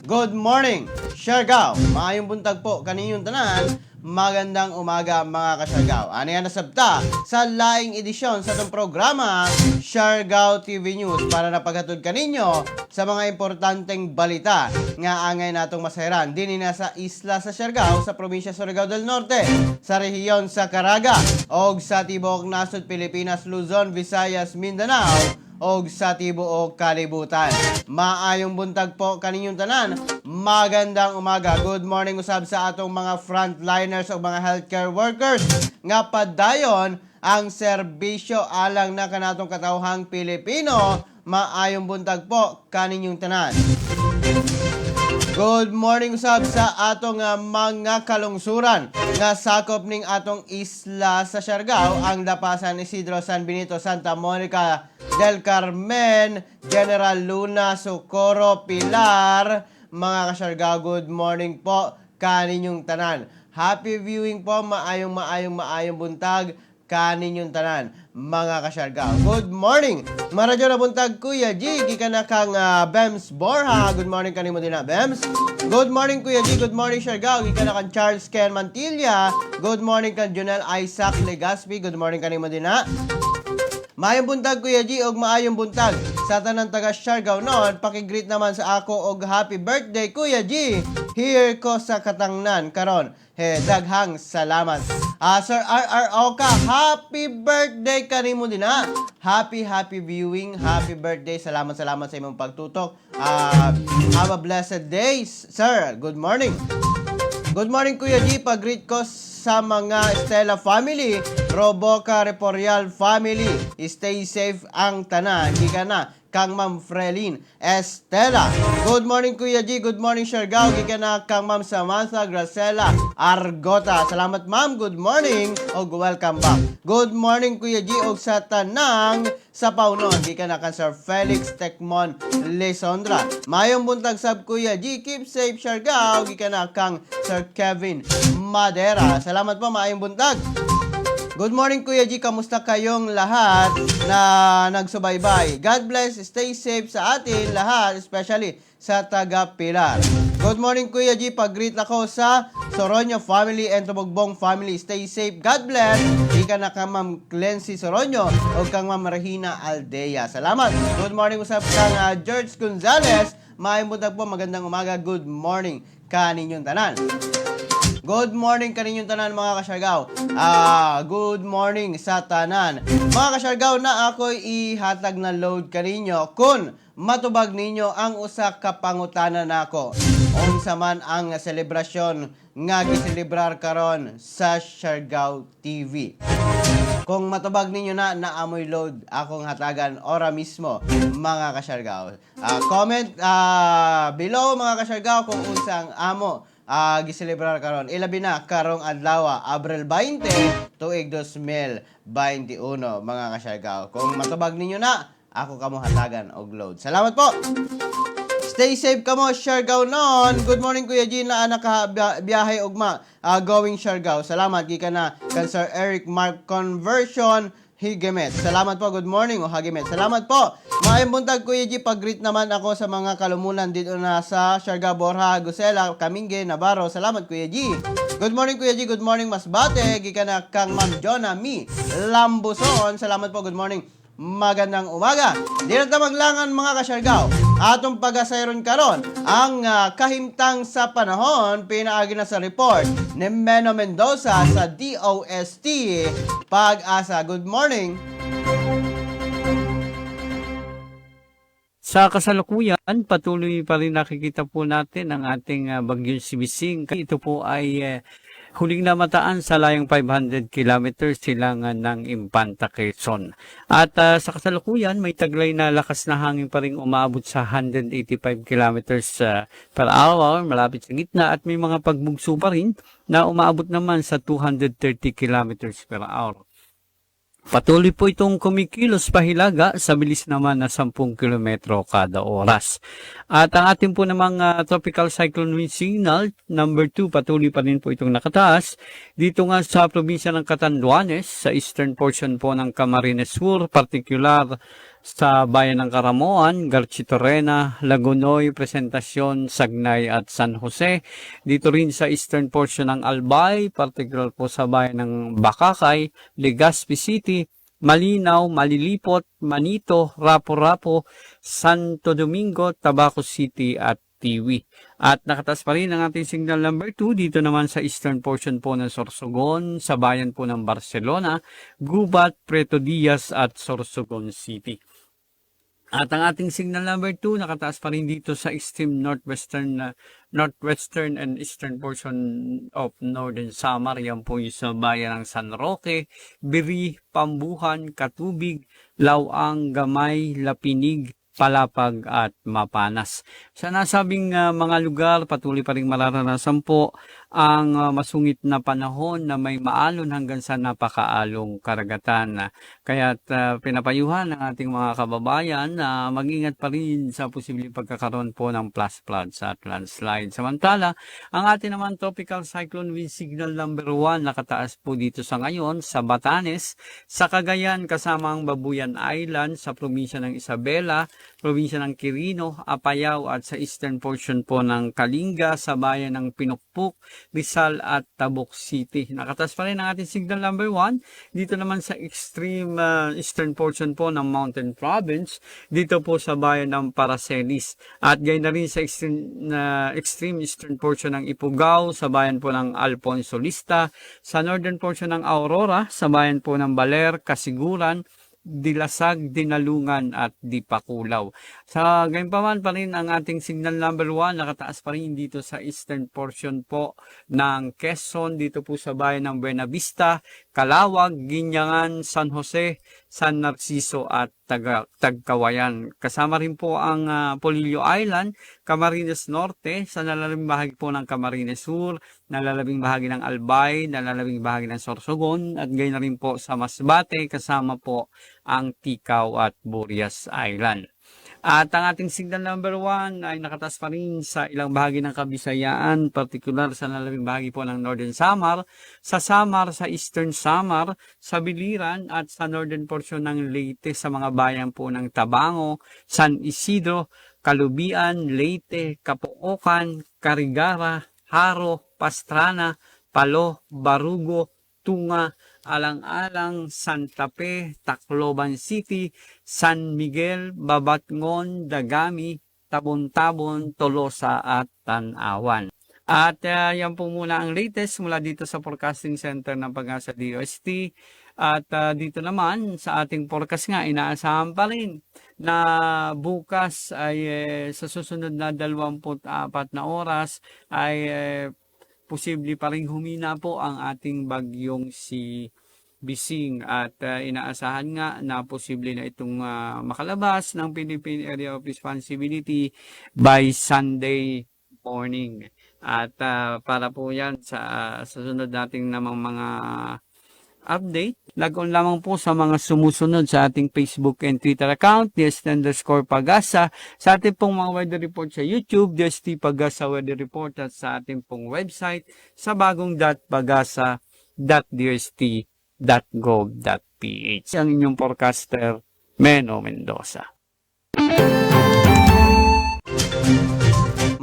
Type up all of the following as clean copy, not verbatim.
Good morning, Siargao. Maayong buntag po kaninyong tanan. Magandang umaga mga kaSiargao. Ano yan nasabta sa laing edisyon sa itong programa Siargao TV News para napaghatod kaninyo sa mga importanteng balita nga angay natong masahiran din na sa isla sa Siargao sa probinsya Surigao del Norte, sa rehiyon sa Caraga o sa tibuok nasod Pilipinas, Luzon, Visayas, Mindanao og sa tibuok kalibutan. Maayong buntag po kaninyong tanan. Magandang umaga. Good morning usab sa atong mga frontliners o mga healthcare workers nga padayon ang serbisyo alang na kanatong katawhang Pilipino. Maayong buntag po kaninyong tanan. Good morning usab sa atong mga kalungsuran nga sakop ning atong isla sa Siargao, ang Dapasan, Isidro, San Benito, Santa Monica del Carmen, General Luna, Socorro, Pilar. Mga kaSiargao, good morning po kaninyong tanan. Happy viewing po, maayong buntag kaninyong tanan mga kaSiargao. Good morning. Maradyo na buntag Kuya G, gikan na kang Bems Borja. Good morning kanimo din na Bems. Good morning Kuya G, good morning Siargao. Gikan na kang Charles Ken Mantilla. Good morning kang Jonel Isaac Legaspi. Good morning kanimo din na. Maayong buntag Kuya G og maayong buntag sa tanang taga Siargao noon. Paki-greet naman sa ako og happy birthday Kuya G. Here ko sa katangnan karon. Daghang salamat. Sir RR Oka, happy birthday kanimo din ha. Happy viewing, happy birthday. Salamat sa imong pagtutok. Have a blessed day, sir. Good morning. Good morning Kuya G, pag-greet ko sa mga Estela family, Roboca Reporial family. Stay safe ang tanan. Gikan na kang Ma'am Frelin Estela. Good morning Kuya G, good morning Siargao. Gikan na kang Ma'am Samantha Gracela Argota. Salamat Ma'am, good morning og welcome back. Good morning Kuya G og sa tanang sa paunon. Gikan na kang Sir Felix Tecmon Lesondra. Mayong buntag sab Kuya G, keep safe Siargao. Gikan na kang Sir Kevin Madera. Salamat po, maayong buntag. Good morning Kuya G, kamusta kayong lahat na nagsubaybay? God bless, stay safe sa atin lahat, especially sa taga Pilar. Good morning Kuya G, pag-greet ako sa Soronio family and Tubugbong family. Stay safe, God bless. Ika na kang Ma'am Clency Soronio o kang Ma'am Regina Aldea. Salamat. Good morning usap kang George Gonzalez. Maayong buntag po, magandang umaga. Good morning kaninyong tanan. Good morning kaninyong tanan mga kaSiargao. Good morning sa tanan. Mga kaSiargao, na ako'y ihatag na load kaninyo kung matubag ninyo ang usa ka pangutana nako. Unsa man ang selebrasyon nga giselebrar karon sa Siargao TV. Kung matubag ninyo na naamoy load akong hatagan ora mismo mga kaSiargao. Comment below mga kaSiargao kung unsang amo giselebrar karon. Ilabi na karong adlaw, Abril 20 tuig 2021 mga kaSiargao. Kung matubag ninyo na, ako kamo hatagan og load. Salamat po. Stay safe kamo Siargao noon. Good morning Kuya G, na nakabiyahe ugma going Siargao. Salamat gikan na kan Sir Eric Mark Conversion Higemet. Salamat po, good morning o Hagemet. Salamat po. Maayong buntag Kuya G, pag-greet naman ako sa mga kalumunan dito na sa Siargao, Borja, Gusela, Kaminge, Navarro. Salamat Kuya G. Good morning Kuya G, good morning Masbate. Gikan na kang Ma'am Jonah Mi Lambuson. Salamat po, good morning. Magandang umaga. Di na maglangan mga kaSiargao. Atong pagasayron karon ang kahimtang sa panahon, pinaagi na sa report ni Meno Mendoza sa DOST Pag-asa. Good morning. Sa kasalukuyan, patuloy pa rin nakikita po natin ang ating bagyong Sibising. Ito po ay huling namataan sa layong 500 kilometers silangan ng Impanta, Quezon. At sa kasalukuyan, may taglay na lakas na hangin pa rin umabot sa 185 kilometers per hour, malapit sa gitna, at may mga pagbugso pa rin na umaabot naman sa 230 kilometers per hour. Patuloy po itong kumikilos pahilaga sa bilis naman na 10 kilometro kada oras. At ang ating po namang tropical cyclone wind signal, number 2, patuloy pa rin po itong nakataas. Dito nga sa probinsya ng Catanduanes, sa eastern portion po ng Camarines Sur, particular sa bayan ng Caramoan, Garchitorena, Lagunoy, Presentacion, Sagnay at San Jose. Dito rin sa eastern portion ng Albay, particular po sa bayan ng Bakakay, Legazpi City, Malinaw, Malilipot, Manito, Rapo-Rapo, Santo Domingo, Tabaco City at Tiwi. At nakataas pa rin ang ating signal number 2 dito naman sa eastern portion po ng Sorsogon, sa bayan po ng Barcelona, Gubat, Preto Diaz at Sorsogon City. At ang ating signal number 2 nakataas pa rin dito sa extreme northwestern and eastern portion of Northern Samar. Yan po yung sa bayan ng San Roque, Biri, Pambuhan, Katubig, Lawang, Gamay, Lapinig, Palapag at Mapanas. Sa nasabing mga lugar, patuloy pa rin mararanasan po ang masungit na panahon na may maalon hanggang sa napakaalong karagatan. Kaya pinapayuhan ng ating mga kababayan na mag-ingat pa rin sa posibleng pagkakaroon po ng flash floods at landslide. Samantala, ang ating naman tropical cyclone wind signal number 1 nakataas po dito sa ngayon sa Batanes, sa Cagayan kasama ang Babuyan Island, sa probinsya ng Isabela, probinsya ng Quirino, Apayao at sa eastern portion po ng Kalinga, sa bayan ng Pinukpuk, Rizal at Tabuk City. Nakatas pa rin ang ating signal number 1 dito naman sa extreme eastern portion po ng Mountain Province, dito po sa bayan ng Paracelis. At gayon na rin sa extreme eastern portion ng Ifugao, sa bayan po ng Alfonso Lista, sa northern portion ng Aurora, sa bayan po ng Baler, Kasiguran, Dilasag, Dinalungan at Dipakulaw. Sa gayunpaman pa rin ang ating signal number 1 nakataas pa rin dito sa eastern portion po ng Quezon, dito po sa bayan ng Buena Vista, Calawag, Ginyangan, San Jose, San Narciso at Tagkawayan. Kasama rin po ang Polillo Island, Camarines Norte, sa nalalabing bahagi po ng Camarines Sur, nalalabing bahagi ng Albay, nalalabing bahagi ng Sorsogon, at gayon na rin po sa Masbate, kasama po ang Tikaw at Burias Island. At ang ating signal number 1 ay nakatas pa rin sa ilang bahagi ng Kabisayaan, partikular sa nalalabing bahagi po ng Northern Samar, sa Eastern Samar, sa Biliran at sa northern portion ng Leyte, sa mga bayan po ng Tabango, San Isidro, Kalubian, Leyte, Capoocan, Carigara, Haro, Pastrana, Palo, Barugo, Tunga, Alang-alang, Santa Fe, Tacloban City, San Miguel, Babatngon, Dagami, Tabon-Tabon, Tolosa at Tanawan. At yan po muna ang latest mula dito sa Forecasting Center ng Pag-asa DOST. At dito naman sa ating forecast nga, inaasahan pa rin na bukas ay sa susunod na 24 na oras ay posible pa rin humina po ang ating bagyong si Bising, at inaasahan nga na posible na itong makalabas ng Philippine Area of Responsibility by Sunday morning. At para po yan sa susunod nating namang mga update, log-on lamang po sa mga sumusunod sa ating Facebook and Twitter account, DST_Pag-asa, sa ating pong mga weather report sa YouTube, DST Pag-asa Weather Report, at sa ating pong website sa bagong.pagasa.dst.gov.ph. Ang inyong forecaster, Meno Mendoza.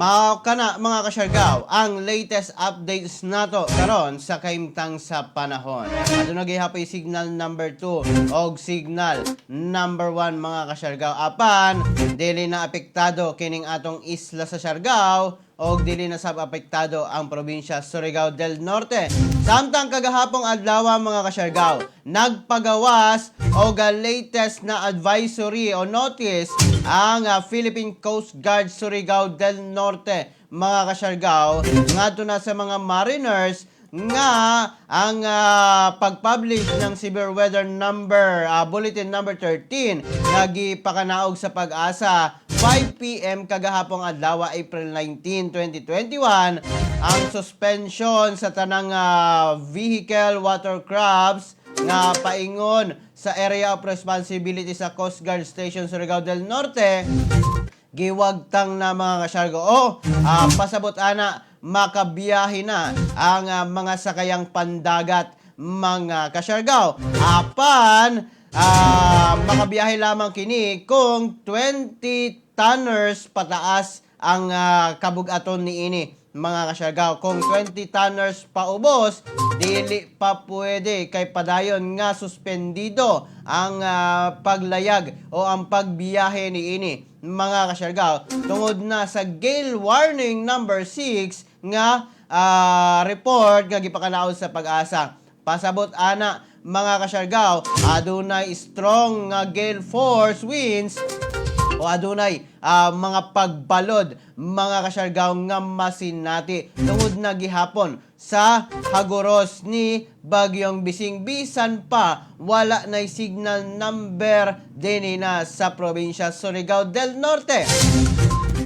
Mga kasyargaw, ang latest updates nato karon sa kaimtang sa panahon. Ato nagihapay signal number 2 og signal number 1 mga kasyargaw. Apan dili na apektado kining atong isla sa Siargao og dili na sab apektado ang probinsya Surigao del Norte. Samtang kagahapong adlaw mga kasyargaw, nagpagawas og latest na advisory o notice ang Philippine Coast Guard Surigao del Norte mga kasyargaw ngadto na sa mga mariners nga ang pag-publish ng severe weather number bulletin number 13 nga gipakanaog sa Pag-asa 5 PM kagahapong adlaw April 19, 2021 ang suspension sa tanang vehicle watercrafts nga paingon sa area of responsibility sa Coast Guard Station Surigao del Norte giwagtang na mga kasyargo. Pasabot ana makabiyahe na ang mga sakayang pandagat mga kasyargaw. Apan makabiyahe lamang kini kung 20 tonners pataas ang kabug-aton ni ini, mga kasyargaw. Kung 20 tonners paubos, dili pa pwede kay padayon nga suspendido ang paglayag o ang pagbiyahe ni ini, mga kasyargaw. Tungod na sa gale warning number 6 nga report nga gipakanaon sa Pag-asa. Pasabot ana, mga kasyargaw, adunay strong nga gale force winds o adunay mga pagbalod, mga kasyargaw, nga masinati tungod na gihapon sa haguros ni Bagyong Bising. Bisan pa wala nay signal number dinhi na sa probinsya Surigao del Norte.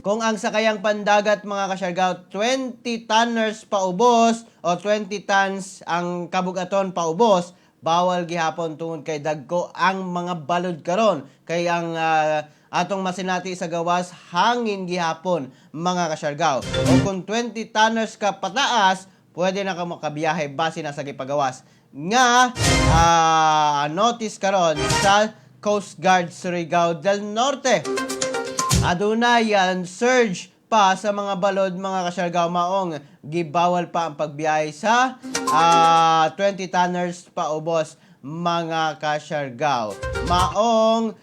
Kung ang sakayang pandagat, mga kasyargaw, 20 tonners paubos o 20 tons ang kabug-aton paubos, bawal gihapon tungod kay dagko ang mga balod karon, kay ang atong masinati sa gawas hangin gihapon, mga kasyargaw. O kung 20 tonners ka pataas, pwede na ka makabiyahe base na sa gipagawas nga notice karon sa Coast Guard Surigao del Norte. Adunay surge pa sa mga balod, mga kasyargaw, maong gibawal pa ang pagbiyahe sa 20 tonners paubos, mga kasyargaw. Maong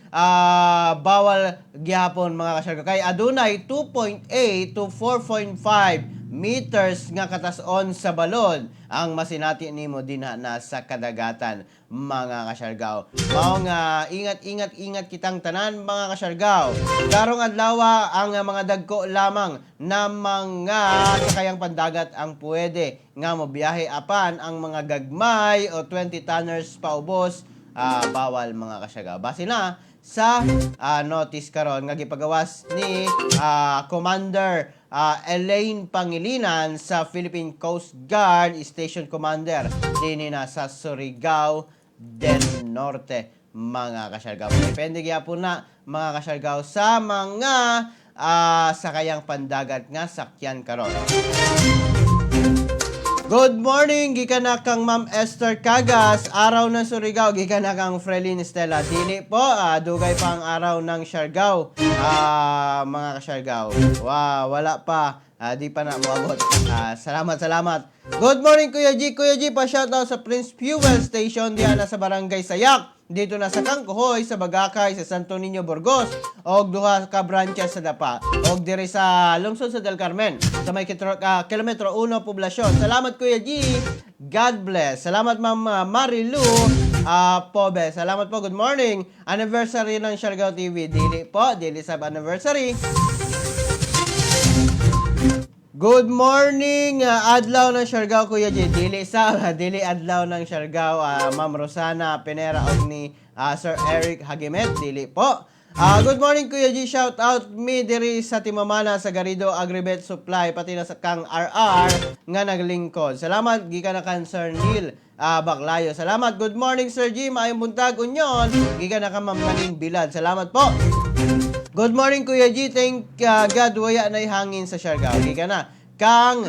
bawal gihapon, mga kasyargaw, kay adunay 2.8 to 4.5 meters nga katason sa balod ang masinati nimo dinha na sa kadagatan, mga kasyargaw. Mao nga ingat kitang tanan, mga kasyargaw. Karong adlaw ang mga dagko lamang na mga sakayang pandagat ang pwede nga mobiyahe, apan ang mga gagmay o 20 tonners paubos bawal, mga kasyargaw. Base na sa notice karon nga gipagawas ni Commander Elaine Pangilinan sa Philippine Coast Guard Station Commander dinhi na sa Surigao del Norte, mga kasyargaw. Depende gyapon na, mga kasyargaw, sa mga sakayang pandagat nga sakyan karon. Good morning, gikan na kang Ma'am Esther Cagas, araw ng Surigao. Gikan na kang Frelin Stella. Dili po, dugay pa ang araw ng Siargao, mga kasyargaw. Wow, wala pa. Di pa na moabot. Salamat. Good morning, Kuya G. Kuya G, pa-shoutout sa Prince Fuel Station diyan na sa Barangay Sayak. Dito na sa Kangkuhoy, sa Bagakay, sa Santo Niño, Burgos, og duha ka branches sa Dapa, og diri sa lungsod sa Del Carmen, sa may kilometro 1 poblasyon. Salamat, Kuya G. God bless. Salamat, Ma'am Marilu Pobe. Salamat po. Good morning. Anniversary ng Siargao TV. Dili sa anniversary. Good morning, adlaw ng Siargao, Kuya J. Dili adlaw ng Siargao, Ma'am Rosana Pinera og ni Sir Eric Hagimet, dili po. Good morning, Kuya G. Shout out me diri sa Timamana sa Garido Agribet Supply, pati na sa Kang RR nga naglingkod. Salamat gikan na kan Sir Neil Baclayo. Salamat. Good morning, Sir G. Maayong buntag unyon. Gikan na ka Ma'am Maning Bilad. Salamat po. Good morning, Kuya G. Thank God waya na hangin sa Siargao. Gikan na kang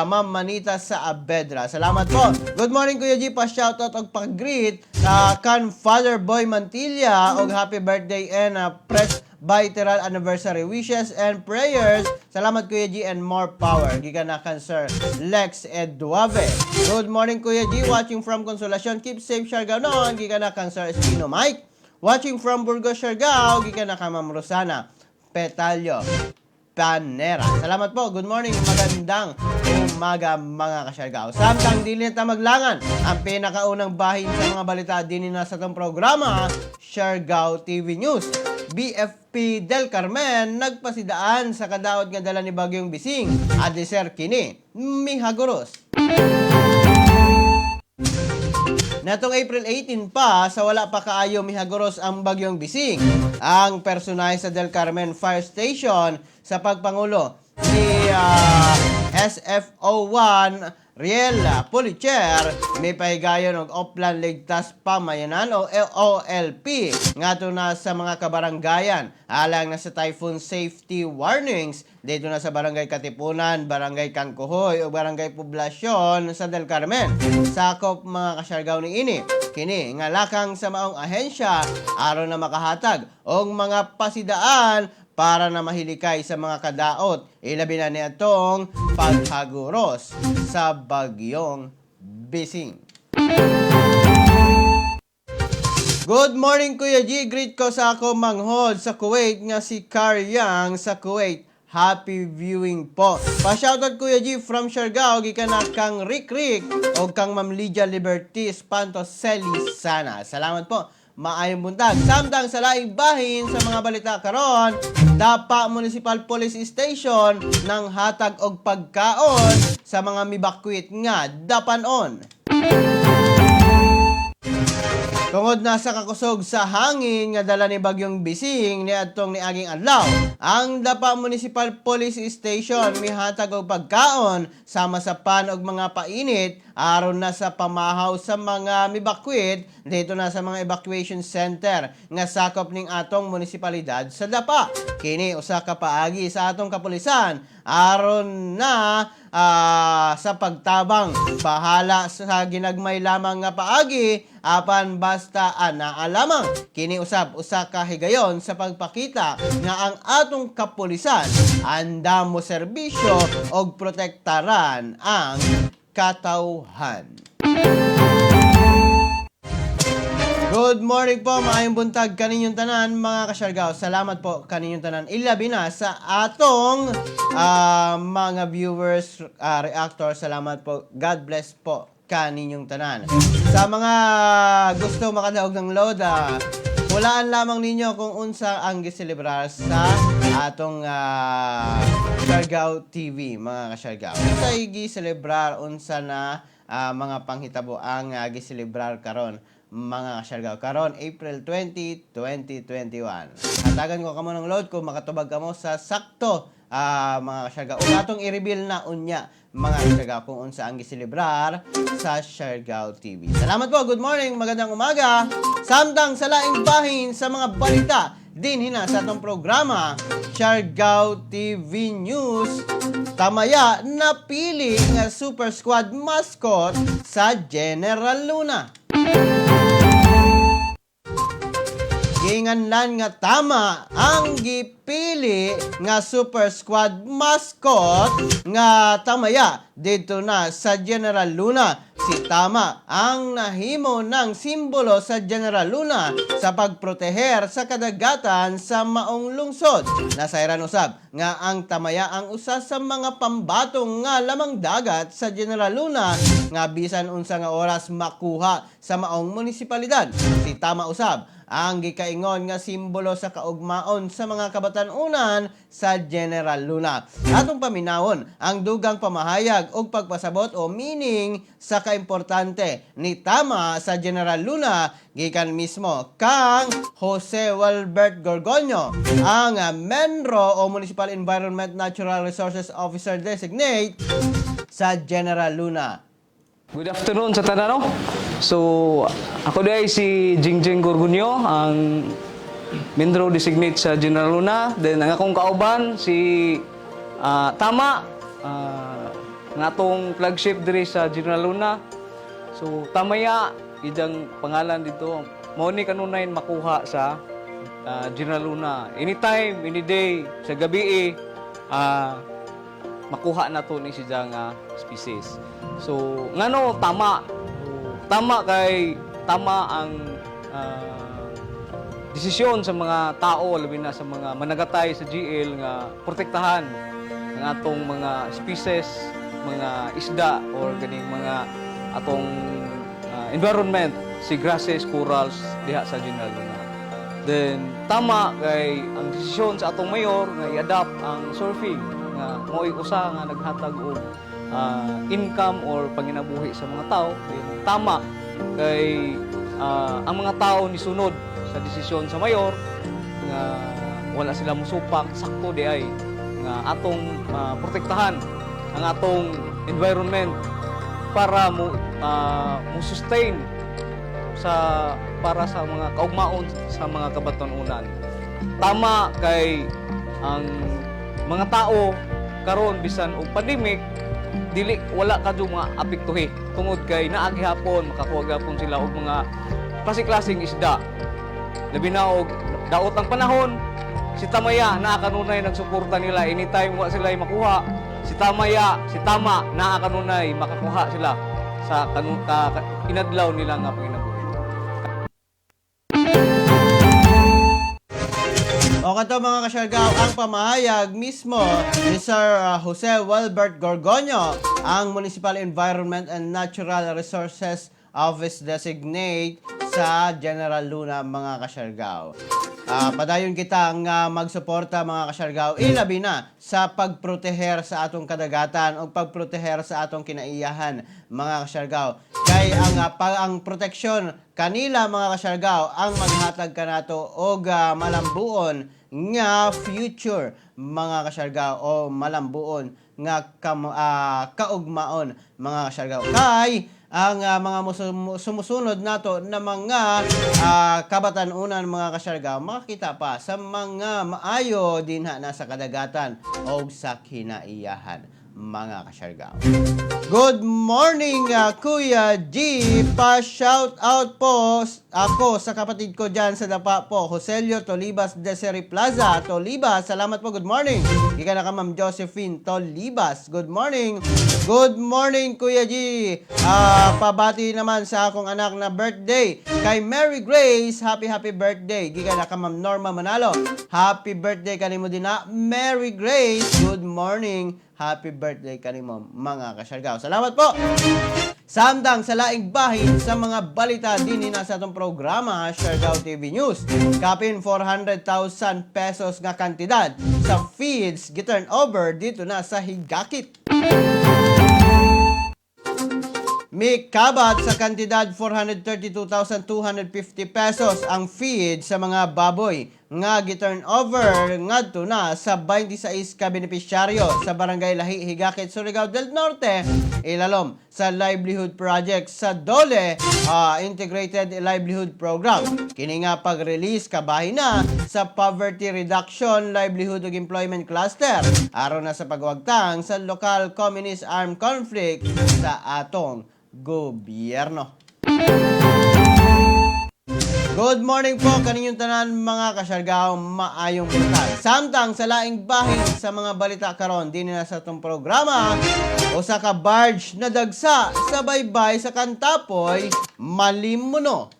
Ma'am Manita sa Abedra. Salamat po. Good morning, Kuya G. Pa-shoutout og pag-greet kan Father Boy Mantilla og happy birthday and press bilateral anniversary wishes and prayers. Salamat, Kuya G, and more power. Gikan na kan Sir Lex Eduave. Good morning, Kuya G. Watching from Consolacion. Keep safe, Siargao noon. Gikan na kan Sir Espino Mike. Watching from Burgos, Siargao. Gikan na kan Ma'am Rosana Petalyo Panera. Salamat po. Good morning. Magandang umaga, mga kasyargao. Samtang dili na maglangan ang pinakaunang bahin sa mga balita din na sa itong programa, Siargao TV News. BFP Del Carmen nagpasidaan sa kadaot nga dala ni Bagyong Bising. Adeser kini mihaguros. Natong April 18 pa, sa wala pa kaayo mihaguros ang Bagyong Bising, ang personahe sa Del Carmen Fire Station sa pagpangulo ni SFO1 Riel Policher may pahigayon og Oplan Ligtas Pamayanan o OLP ngadto na sa mga kabaranggayan alang na sa typhoon safety warnings dito na sa Barangay Katipunan, Barangay Kangkuhoy o Barangay Poblasyon sa Del Carmen. Sakop mga kasyargaw ni ini kini nga lakang sa maong ahensya aron na makahatag og mga pasidaan para na mahilikay sa mga kadaot. Ilabi na niatong paghaguros sa bagyong Bising. Good morning Kuya G. Greet ko sa ako manghod sa Kuwait nga si Karyang sa Kuwait. Happy viewing po. Pa-shoutout Kuya G from Siargao gikan na kang Rick o kang Ma'am Lydia Liberty Espantos Celisana. Salamat po. Maayong buntag. Samtang sa laing bahin sa mga balita karon, Dapa Municipal Police Station nang hatag og pagkaon sa mga mibakwit nga dapanon. Tungod na sa kakusog sa hangin nga dala ni Bagyong Bising ni adtong niaging adlaw, ang Dapa Municipal Police Station mihatag og pagkaon sama sa pan og mga painit aron na sa pamahaw sa mga mibakwit dito na sa mga evacuation center nga sakop ning atong munisipalidad sa Dapa. Kini usa ka paagi sa atong kapulisan aron na sa pagtabang bahala sa ginagmay lamang nga paagi apan basta ana lamang. Kini usab usa ka higayon sa pagpakita nga ang atong kapulisan andam mo serbisyo og protektaran ang katawhan. Good morning po, maayong buntag kaninyong tanan mga kasyargaw. Salamat po kaninyong tanan. Ilabi na sa atong mga viewers, reactor. Salamat po. God bless po kaninyong tanan. Sa mga gusto makadaog ng load, hulaan lamang ninyo kung unsa ang giselebrar sa atong Siargao TV mga kasyargaw. Unsa giselebrar, unsa na mga panghitabo ang giselebrar karon mga kasyargaw karon April 20, 2021. Hatagan ko kamo ng load kung makatubag kamo sa sakto mga kasyargaw. O atong i-reveal na unya mga kasyargaw kung unsa ang giselebrar sa Siargao TV. Salamat po, good morning, magandang umaga. Samtang sa laing bahin sa mga balita din hina sa atong programa Siargao TV News. Tamaya napili nga Super Squad mascot sa General Luna. Ginganlan nga tama ang gipili nga Super Squad mascot nga tamaya dito na sa General Luna. Si Tama ang nahimo ng simbolo sa General Luna sa pagproteher sa kadagatan sa maong lungsod. Nasayran usab nga ang tamaya ang usa sa mga pambatong nga lamang dagat sa General Luna nga bisan unsa nga oras makuha sa maong munisipalidad. Si Tama usab ang gikaingon nga simbolo sa kaugmaon sa mga kabatanunan sa General Luna. Atong paminawon ang dugang pamahayag og pagpasabot o meaning sa kaimportante ni Tama sa General Luna gikan mismo kang Jose Walbert Gorgonio, ang Menro o Municipal Environment Natural Resources Officer Designate sa General Luna. Good afternoon sa tanan, no? So, ako di si Jingjing Gorgonio, ang Menro Designate sa General Luna. Then, ang akong kauban, si Tama, ng atong flagship diri sa General Luna. So, Tamaya, idang pangalan dito. Mao ni kanunay makuha sa General Luna. Anytime, any day, sa gabi, makuha na to ni siya nga species. So, ngano tama? Tama kay tama ang desisyon sa mga tao, labi na sa mga managatay sa GL nga protektahan ang atong mga species, mga isda or ganing mga atong environment, si grasses, corals diha sa General Luna. Then tama kay ang desisyon sa atong mayor nga i-adapt ang surfing nga mo'y usa nga naghatag og income or panginabuhi sa mga tao. Then, tama kay ang mga tao ni sunod sa desisyon sa mayor nga wala sila musupak, sakto di ay nga atong protektahan ang atong environment para mo sustain para sa mga kaugmaon sa mga kabatanunan. Tama kay ang mga tao karon bisan og pandemic dili wala kadto mga apektuhi tungod kay naagi hapon makakuha gapon sila og mga klase-klaseng isda. Labi na og daot ang panahon, si Tamaya naa kanunay nagsuporta nila anytime wa sila makuha. Si Tama naa kanunay makakuha sila sa inadlaw nila nga panginabuhi. O kato mga kasyargaw, ang pamahayag mismo ni Sir Jose Wilbert Gorgonio, ang Municipal Environment and Natural Resources Office Designate sa General Luna mga kasyargaw. Padayon kita nga magsuporta mga kasyargaw, ilabi na sa pagproteher sa atong kadagatan o pagproteher sa atong kinaiyahan mga kasyargaw. Kay ang proteksyon kanila mga kasyargaw ang maghatag kanato og malambuon nga future mga kasyargaw o malambuon nga kaugmaon mga kasyargaw. Kay ang mga sumusunod nato na mga kabatanunan mga kasyargaw makakita pa sa mga maayo dinha na sa kadagatan o sa kinaiyahan mga kasyargaw. Good morning Kuya G, pa-shout out po ako sa kapatid ko dyan sa dapa po, Joselio Tolibas Deseri Plaza. Tolibas, salamat po, good morning. Ika na ka Ma'am Josephine Tolibas, good morning. Good morning Kuya G. Pabati naman sa akong anak na birthday kay Mary Grace, happy birthday. Ika na ka Ma'am Norma Manalo, happy birthday kanimo din na Mary Grace, good morning. Happy birthday kanimo mga kasyargaw. Salamat po. Samtang sa laing bahin sa mga balita din na sa itong programa Siargao TV News. Kapin 400,000 pesos nga kantidad sa feeds giturn over dito na sa Higakit. May kabat sa kantidad 432,250 pesos ang feed sa mga baboy nga giturn over ngadto na sa 26 ka benepisyaryo sa Barangay Lahi, Higakit, Surigao del Norte, ilalom sa livelihood project sa DOLE Integrated Livelihood Program. Kini nga pag-release kabahin na sa Poverty Reduction Livelihood ug Employment Cluster aron na sa pagwagtang sa local communist armed conflict sa atong gobyerno. Good morning po kaninyong tanan mga kasyargaw, maayong buntag. Samtang sa laing bahin sa mga balita karon din na sa itong programa, usa ka barge na dagsa sa baybay sa Kantapoy, Malimuno.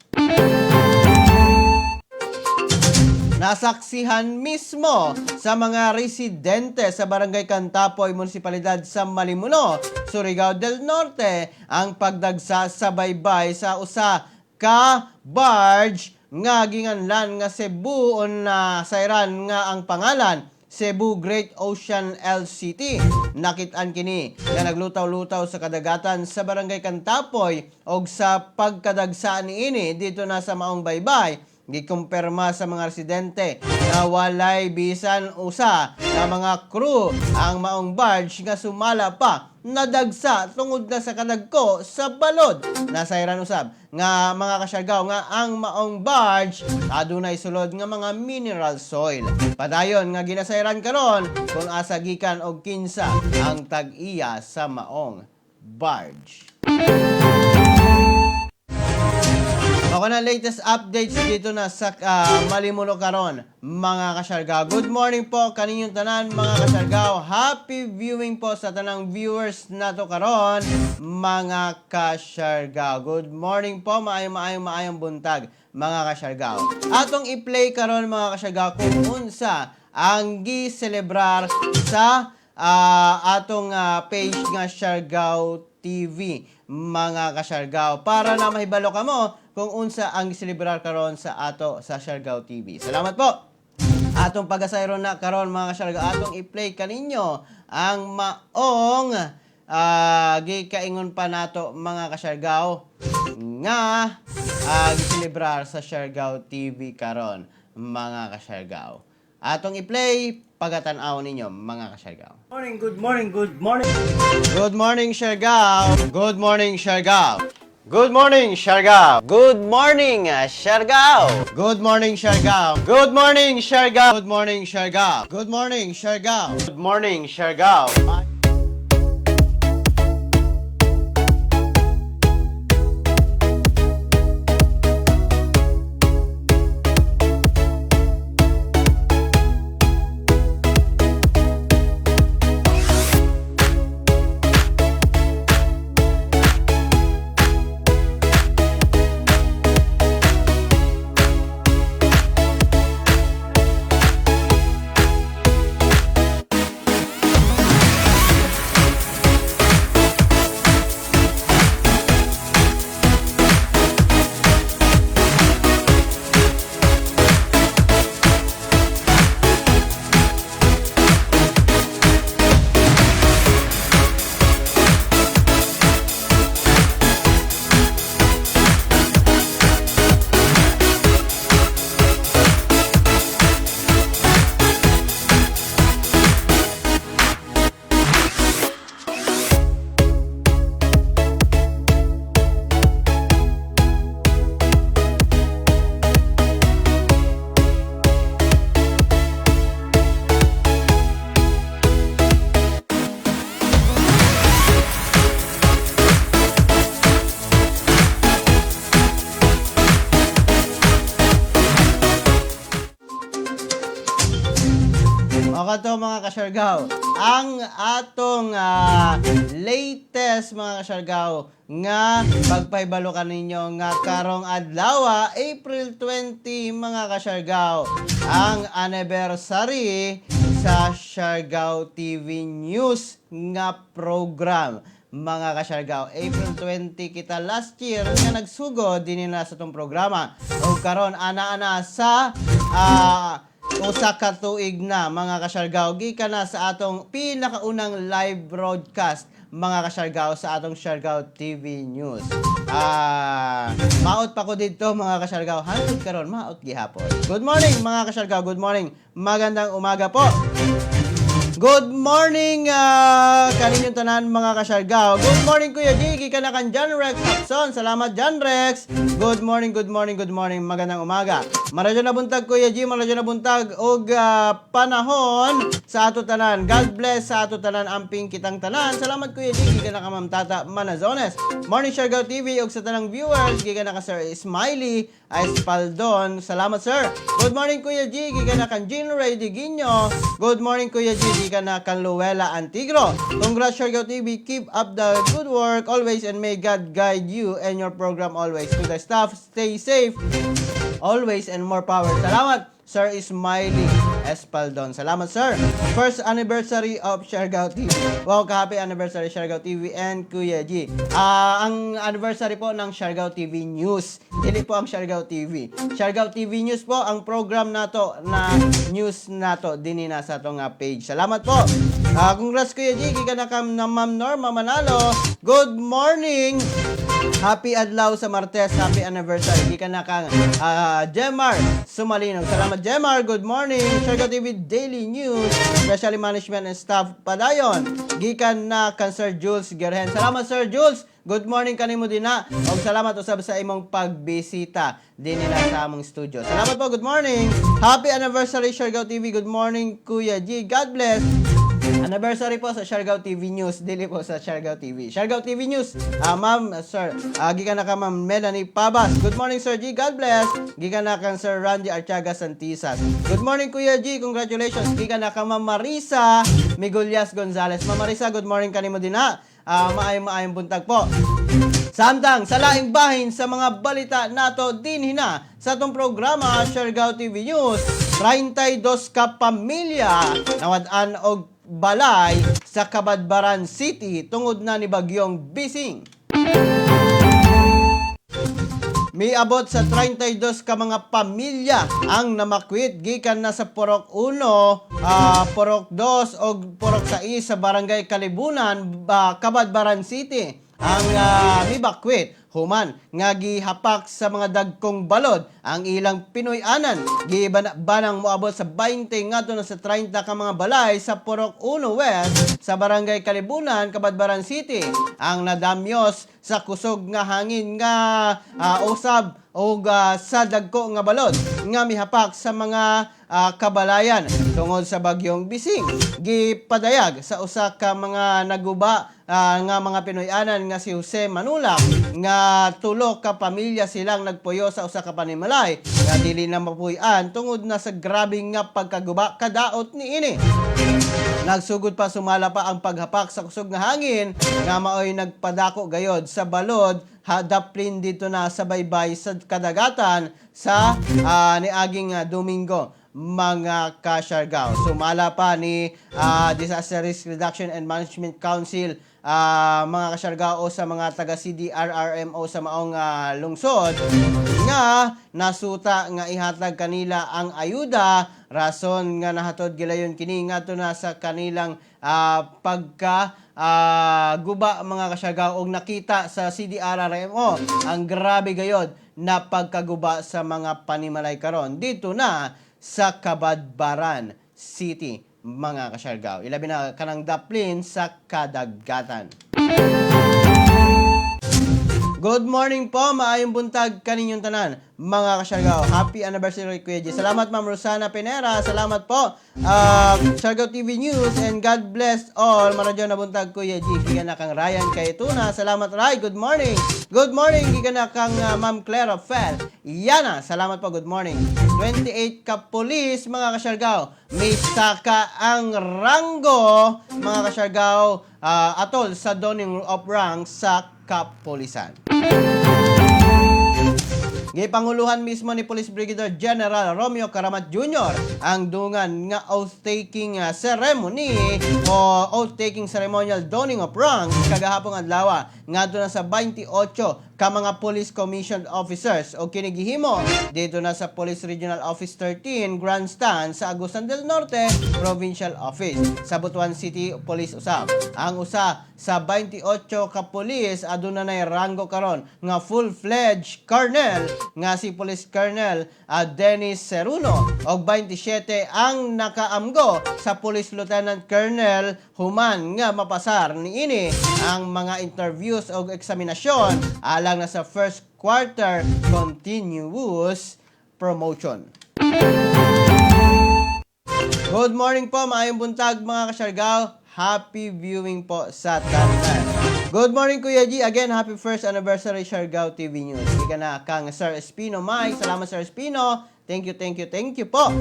Nasaksihan mismo sa mga residente sa Barangay Kantapoy, Munisipalidad sa Malimuno, Surigao del Norte, ang pagdagsa sa baybay sa usa ka barge nga ginganlan nga Cebu na sayran nga ang pangalan Cebu Great Ocean LCT. Nakit-an kini nga naglutaw-lutaw sa kadagatan sa Barangay Kantapoy og sa pagkadagsa niini dito na sa maong baybay. Gikumpirma sa mga residente na walay bisan usa na mga crew ang maong barge nga sumala pa nadagsa tungod na sa kadagko sa balod. Nasayran usab nga mga kasyargaw nga ang maong barge adunay sulod nga mga mineral soil. Padayon nga ginasayran karon kung asa gikan og kinsa ang tag-iya sa maong barge. Ako na latest updates dito na sa Malimuno karon mga kasyargaw. Good morning po kaninyong tanan mga kasyargaw. Happy viewing po sa tanang viewers nato karon mga kasyargaw. Good morning po, maayong buntag mga kasyargaw. Atong i-play karon mga kasyargaw kung unsa ang gi-celebrar sa atong page nga Siargao TV mga kasyargaw para na mahibalo ka mo kung unsa ang giselebrar karon sa ato sa Siargao TV. Salamat po. Atong pagasayron na karon mga kasyargaw, atong i-play kaninyo ang maong gikaingon pa nato mga kasyargaw nga giselebrar sa Siargao TV karon mga kasyargaw. atong i-play pagatan-aw ninyo mga kasyargaw. Good morning, good morning. Good morning, Siargao. Good morning, Siargao. Good morning, Siargao. Good morning, Siargao. Good morning, Siargao. Good morning, Siargao. Good morning, Siargao. Good morning, Siargao. Good morning, Siargao. Okay to mga kasyargaw. Ang atong latest mga kasyargaw nga pagpaybalo ninyo nga karong adlaw, April 20 mga kasyargaw, ang anniversary sa Siargao TV News nga program. Mga kasyargaw, April 20 kita last year nga nagsugod din na sa tong programa. O karon ana-ana sa usa ka tuig na mga kasyargaw, gikan na sa atong pinakaunang live broadcast mga kasyargaw sa atong Siargao TV News. Maot pa ko dito mga kasyargaw, hangtod karon maot gihapon. Good morning mga kasyargaw, good morning. Magandang umaga po. Good morning kaninyong tanan mga kasyargaw. Good morning Kuya Jiggy, ka na kan John Rex Hapson. Salamat John Rex. Good morning, good morning, good morning. Magandang umaga. Maradyo na buntag Kuya G, maradyo na buntag og panahon sa ato tanan. God bless sa ato tanan, amping kitang tanan. Salamat Kuya Jiggy, ka na ka Ma'am Tata Manazones. Morning Siargao TV og sa tanang viewers, gikan na ka Sir Smiley Espaldon. Salamat sir. Good morning Kuya G, gikan na kan Jean Ray Diguinho. Good morning Kuya G, gikan na kan Luella Antigro. Congrats Siargao TV, keep up the good work always and may God guide you and your program always. To the staff, stay safe always and more power. Salamat Sir Smiley Espaldon. Salamat sir. First anniversary of Siargao TV. Wow, happy anniversary Siargao TV and Kuya G. Ang anniversary po ng Siargao TV News. Dili po ang Siargao TV. Siargao TV News po ang program nato na news nato dinhi na sa atong page. Salamat po. Congrats Kuya G, gikan na kam na Ma'am Norma Manalo. Good morning. Happy adlaw sa Martes, happy anniversary. Gikan na kang Jemar Sumalinog. Salamat Jemar, good morning. Siargao TV Daily News, especially management and staff padayon. Gikan na kan Sir Jules Gerhen. Salamat Sir Jules. Good morning kanimo din na. Og salamat usab sa imong pagbisita din nila sa among studio. Salamat po, good morning. Happy anniversary Siargao TV. Good morning Kuya G. God bless. Anniversary po sa Siargao TV News, dili po sa Siargao TV. Siargao TV News, ma'am, sir, gikan na ka ma'am Melanie Pabas. Good morning Sir G, God bless. Gikan na kan Sir Randy Archaga Santisas. Good morning Kuya G, congratulations. Gikan na ka ma'am Marisa Miguelias Gonzales. Ma'am Marisa, good morning kanimo din ha. Maayong buntag po. Samtang sa laing bahin sa mga balita nato din hina sa atong programa Siargao TV News, 32 ka pamilya nawad-an og balay sa Cabadbaran City tungod na ni Bagyong Bising. Miabot sa 32 ka mga pamilya ang namakwit gikan na sa Purok 1, Purok 2 ug Purok 6 sa Barangay Kalibunan, Cabadbaran City. Ang mibakwit human nga gihapak sa mga dagkong balod ang ilang Pinoy-anan. Gibanang moabot sa 20 ngadto na sa 30 ka mga balay sa Purok 1 West sa Barangay Kalibunan, Cabadbaran City ang nadamyos sa kusog nga hangin nga usab o sa dagko nga balod nga mihapak sa mga kabalayan tungod sa bagyong Bising. Gipadayag sa usa ka mga naguba nga mga Pinoy-anan nga si Jose Manulak nga tulo ka pamilya silang nagpuyo sa usa ka panimalay nga dili na mapuy-an tungod na sa grabing nga pagkaguba kadaot niini. Nagsugod pa sumala pa ang paghapak sa kusog nga hangin nga maoy nagpadako gayod sa balod daplin dito na sa baybay sa kadagatan sa niaging Domingo mga kasyargaw. Sumala pa ni Disaster Risk Reduction and Management Council mga kasyargao sa mga taga CDRRMO sa maong lungsod nga nasuta nga ihatag kanila ang ayuda rason nga nahatod gilayon kini ngadto na sa kanilang pagka guba mga kasyargao og nakita sa CDRRMO ang grabe gayod na pagkaguba sa mga panimalay karon dito na sa Cabadbaran City mga kasyargao. Ilabi na kanang daplin sa kadagatan. Good morning po, maayong buntag kaninyong tanan, mga kasyargao. Happy anniversary, Kuya G. Salamat, Ma'am Rosana Pinera. Salamat po, Siargao TV News, and God bless all. Maradyo na buntag, Kuya G. Giga na kang Ryan Kayetuna. Salamat, Ray. Good morning. Good morning. Giga na kang Ma'am Clara Fel. Yana. Salamat po. Good morning. 28 ka pulis, mga kasyargao. May saka ang ranggo, mga kasyargao, atol sa donning of rank sa kapulisan. Gipanguluhan mismo ni Police Brigadier General Romeo Caramat Jr. ang dungan nga oath-taking ceremony o oath-taking ceremonial donning of rank kagahapong adlaw ngadto na sa 28 ka mga police commissioned officers o kinigihimo dito na sa Police Regional Office 13 Grandstand sa Agusan del Norte Provincial Office sa Butuan City Police usab. Ang usa sa 28 ka pulis aduna nay ranggo karon nga full-fledged colonel nga si Police Colonel Dennis Ceruno og 27 ang nakaamgo sa Police Lieutenant Colonel human nga mapasar niini ang mga interviews og eksaminasyon alang na sa first quarter continuous promotion. Good morning po, maayong buntag mga kasyargao. Happy viewing po sa tanan. Good morning, Kuya G. Again, happy first anniversary Siargao TV News. Ika na kang Sir Espino Mike. Salamat, Sir Espino. Thank you po.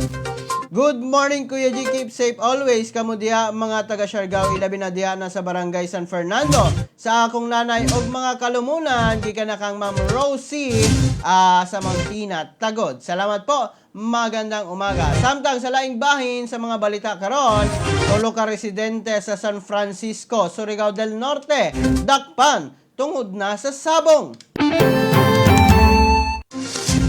Good morning, Kuya G. Keep safe always. Kamu diha mga taga Siargao, ilabi na diha na sa Barangay San Fernando. Sa akong nanay og mga kalumunan, gika na kang Ma'am Rosie sa Mountina, Tagod. Salamat po. Magandang umaga. Samtang sa laing bahin sa mga balita karon, tulo ka residente sa San Francisco, Surigao del Norte, dakpan tungod na sa sabong.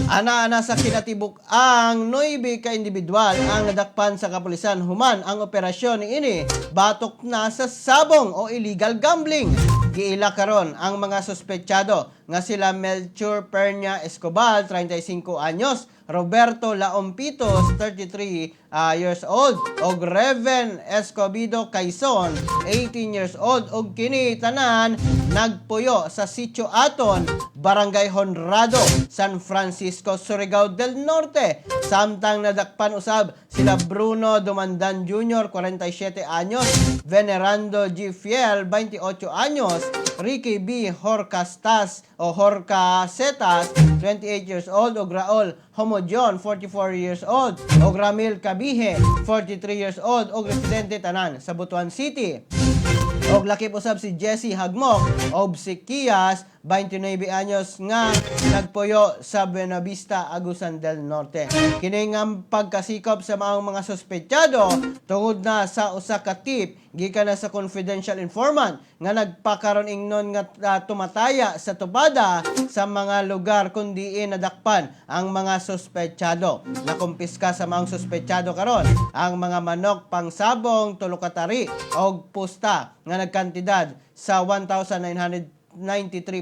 Ana-ana sa kinatibuk ang 9 ka individual ang nadakpan sa kapulisan human ang operasyon niini batok na sa sabong o illegal gambling. Giila karon ang mga suspetsado nga sila Melchor Pernia Escobar, 35 anyos, Roberto Laompitos, 33 years old, og Reven Escobido Quaison, 18 years old, og kini tanan nagpuyo sa Sitio Aton, Barangay Honrado, San Francisco, Surigao del Norte. Samtang nadakpan usab sila Bruno Dumandan Jr., 47 anyos, Venerando G. Fiel, 28 anyos, Ricky B. Horcastas o Horcasetas, 28 years old, og Raul Homodion, 44 years old, og Ramil Cabihe, 43 years old, og residente tanan sa Butuan City. Og lakip usab si Jesse Hagmok og si Kias, 29 anyos nga nagpuyo sa Buenavista, Agusan del Norte. Kini nga pagkasikop sa mga suspetsado tungod na sa usa ka tip gikan na sa confidential informant nga nagpakaron ingnon nga tumataya sa tubada sa mga lugar kundi nadakpan ang mga suspetsado. Nakumpiska sa mga suspetsado karon ang mga manok pangsabong, 3 ka tari og pusta nga nagkantidad sa 1,900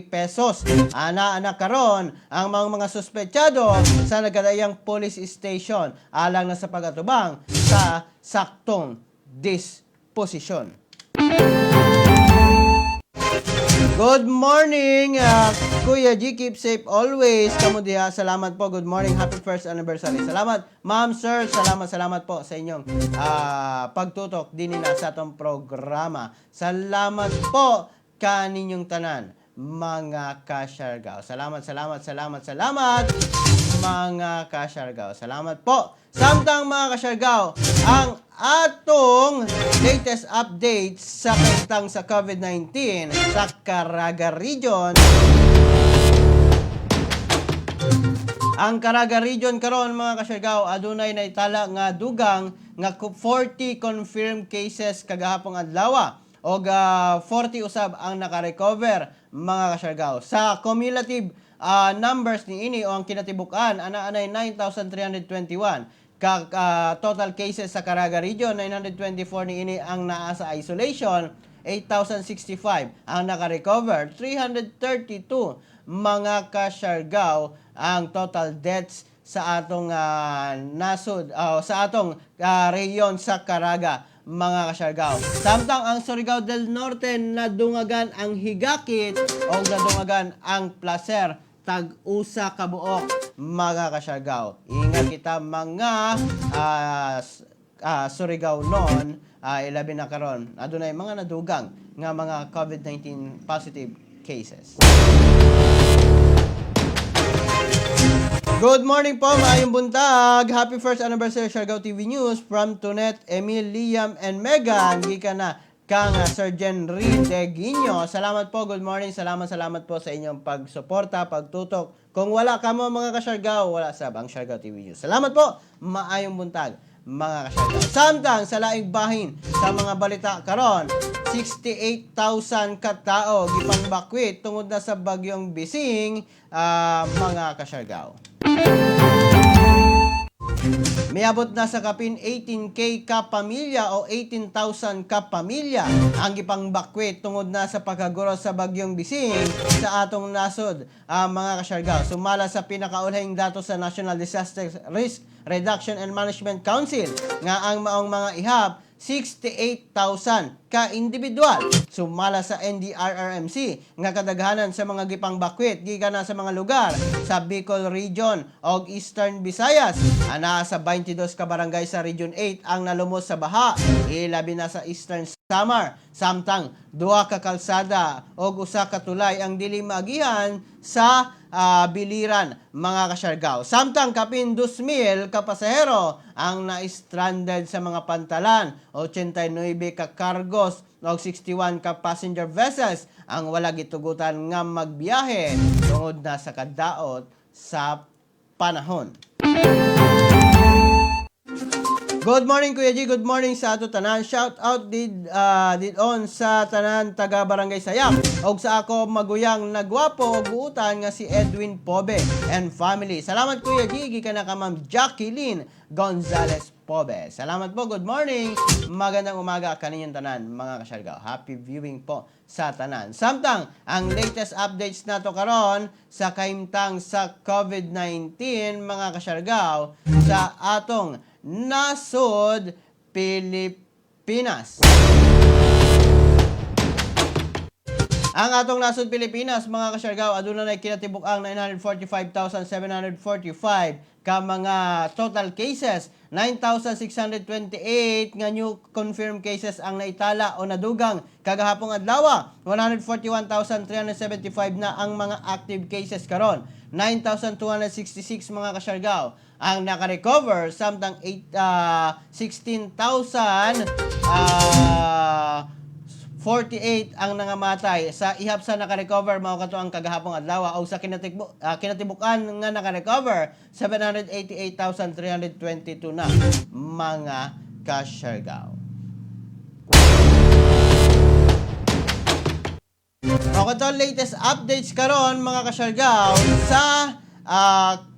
pesos. Ana karon ang mga suspetsado sa nagkadayang police station alang na sa pagatubang sa saktong disposisyon. Good morning, Kuya G. Keep safe always. Kamu diha. Salamat po. Good morning. Happy first anniversary. Salamat, ma'am, sir. Salamat po sa inyong pagtutok din na sa atong programa. Salamat po kaninyong tanan, mga kasyargaw. Salamat, mga kasyargaw. Salamat po. Samtang mga kasyargaw, ang atong latest updates sa kantang sa COVID-19 sa Caraga Region. Ang Caraga Region karon mga kasyargaw, adunay naitala nga dugang nga 40 confirmed cases kagahapong adlaw og 40 usab ang naka-recover mga kasyargaw. Sa cumulative numbers ni ini o ang kinatibukan ana-anay 9,321 total cases sa Caraga Region. 924 ni ini ang naa sa isolation, 8,065 ang naka-recover, 332 mga kasyargaw ang total deaths sa atong nasod sa atong rehiyon sa Caraga mga kasyargaw. Samtang ang Surigao del Norte nadungagan ang higakit o nadungagan ang placer tag-usa ka buok mga kasyargaw. Ingat kita mga Surigao noon, ilabi na karon adunay mga nadugang nga mga COVID-19 positive cases. Good morning po, maayong buntag. Happy first anniversary Siargao TV News from Tunet, Emil, Liam, and Megan. Gika na kang Sergeant Rideguinho. Salamat po, good morning. Salamat po sa inyong pagsuporta, pagtutok. Kung wala ka mo mga kasyargaw, wala sab ang Siargao TV News. Salamat po, maayong buntag mga kasyargaw. Samtang sa laing bahin sa mga balita karon, 68,000 katao gipangbakwit tungod na sa bagyong Bising mga kasyargaw. Miabot na sa kapin 18K ka pamilya o 18,000 ka pamilya ang gipangbakwit tungod na sa pagkaguro sa bagyong Bising sa atong nasod mga kasyargaw. Sumala sa pinakaulahing datos sa National Disaster Risk Reduction and Management Council nga ang maong mga ihap 68,000 ka individual. Sumala sa NDRRMC nga kadaghanan sa mga gipangbakwit gikan na sa mga lugar sa Bicol Region og Eastern Visayas. Ana sa 22 ka barangay sa Region 8 ang nalumos sa baha, ilabi na sa Eastern Samar. Samtang duha ka kalsada og usa ka tulay ang dili maagihan sa Biliran mga kasyargaw. Samtang kapin 2,000 ka pasahero ang na-stranded sa mga pantalan, 89 ka cargos o 61 ka passenger vessels ang wala gitugutan nga magbiyahe tungod na sa kadaot sa panahon. Good morning Kuya G, good morning sa ato tanan. Shout out did on sa tanan taga Barangay Sayap og sa ako maguyang nagwapo og buutan nga si Edwin Pobe and family. Salamat Kuya G, gikan na ka Ma'am Jacqueline Gonzales Pobe. Salamat po, good morning. Magandang umaga kaninyong tanan mga kasyargaw. Happy viewing po sa tanan. Samtang ang latest updates nato karon sa kaimtang sa COVID-19 mga kasyargaw sa atong nasod Pilipinas. Ang atong nasod Pilipinas mga kasyargaw aduna nay kinatibuk-ang 945,745 ka mga total cases. 9,628 nga new confirmed cases ang naitala o nadugang kagahapong adlaw. 141,375 na ang mga active cases karon. 9,266 mga kasyargaw ang naka-recover, samtang 16,048 ang nangamatay. Sa ihap sa naka-recover mao kato ang kagahapong adlaw o sa kinatibukan nga naka-recover 788,322 na mga kasyargaw. O kato latest updates karon mga kasyargaw sa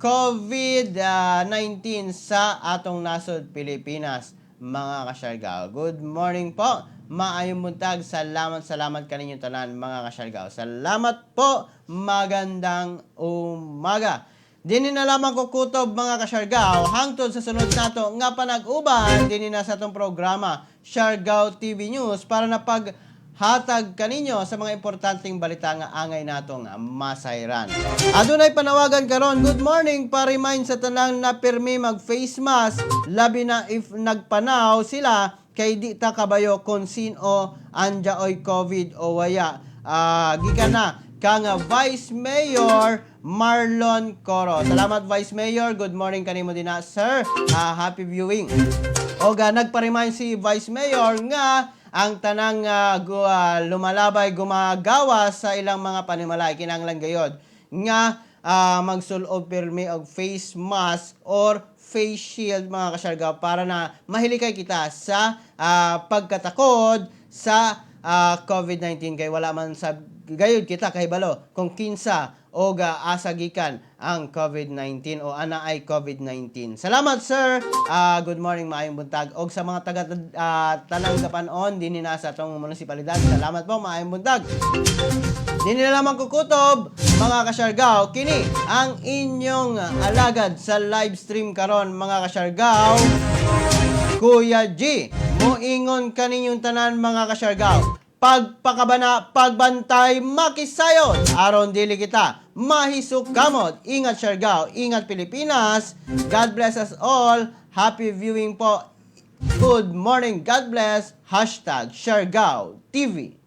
COVID-19 sa atong nasod Pilipinas mga kasyargaw. Good morning po, maayong buntag, salamat kaninyong tanan mga kasyargaw. Salamat po, magandang umaga. Dini na lamang ko kutob mga kasyargaw, hangtod sa sunod nato nga panag-uban, dini na sa itong programa, Siargao TV News, para na paghatag kaninyo sa mga importanteng balita nga angay natong masayran. Adunay panawagan karon, good morning, pa-remind sa tanang na pirmi mag-face mask, labi na if nagpanaw sila, kay di ta kabayo kung sino anja oy COVID o waya. Gikan na kang Vice Mayor Marlon Coro. Salamat Vice Mayor. Good morning kanimo din na, sir. Happy viewing. Oga nagpa-remind si Vice Mayor nga ang tanang lumalabay gumagawa sa ilang mga panimalay kinahanglan gayod nga magsulob pirmi og face mask or face shield mga kasyargaw para na mahilikay kita sa pagkatakod sa COVID-19 kay wala man sa gayud kita kahibalo kung kinsa o asagikan ang COVID-19 o ana ay COVID-19. Salamat sir. Good morning, maayong buntag. Og sa mga taga tanang kapanon dinhi na sa atong munisipalidad. Salamat po, maayong buntag. Dinhi na lamang kukutob mga kasyargaw, kini ang inyong alagad sa live stream karon mga kasyargaw. Kuya G, moingon kaninyong tanan mga kasyargaw. Pagpakabana, pagbantay, makisayon. Aron dili kita mahisuk kamot. Ingat Siargao, ingat Pilipinas. God bless us all. Happy viewing po. Good morning, God bless. #Siargao TV.